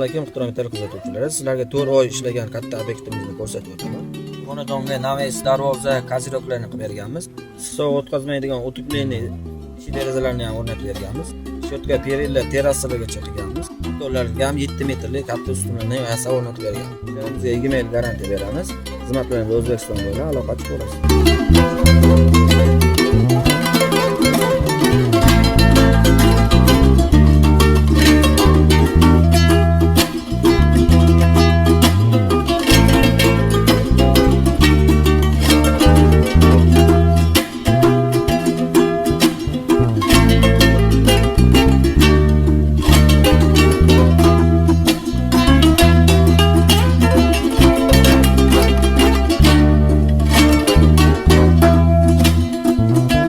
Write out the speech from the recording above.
alaykum muhtaram telekuzatuvchilar. Sizlarga 4 oy ishlagan katta obyektimizni ko'rsatib o'taman. Xonadonga naves, darvoza, koziroklarni qilib berganmiz. Issiq o'tkazmaydigan o'tuplarni, ichi derazalarni ham o'rnatib berganmiz. Shotka perilla terrasalargacha qilganmiz. Stollarga ham 7 metrli katta ustunlarni yasab o'rnatib berganmiz. Bizga 2 yil garantiya beramiz. Xizmatlaringiz O'zbekiston bo'ylab aloqachi bo'lasiz.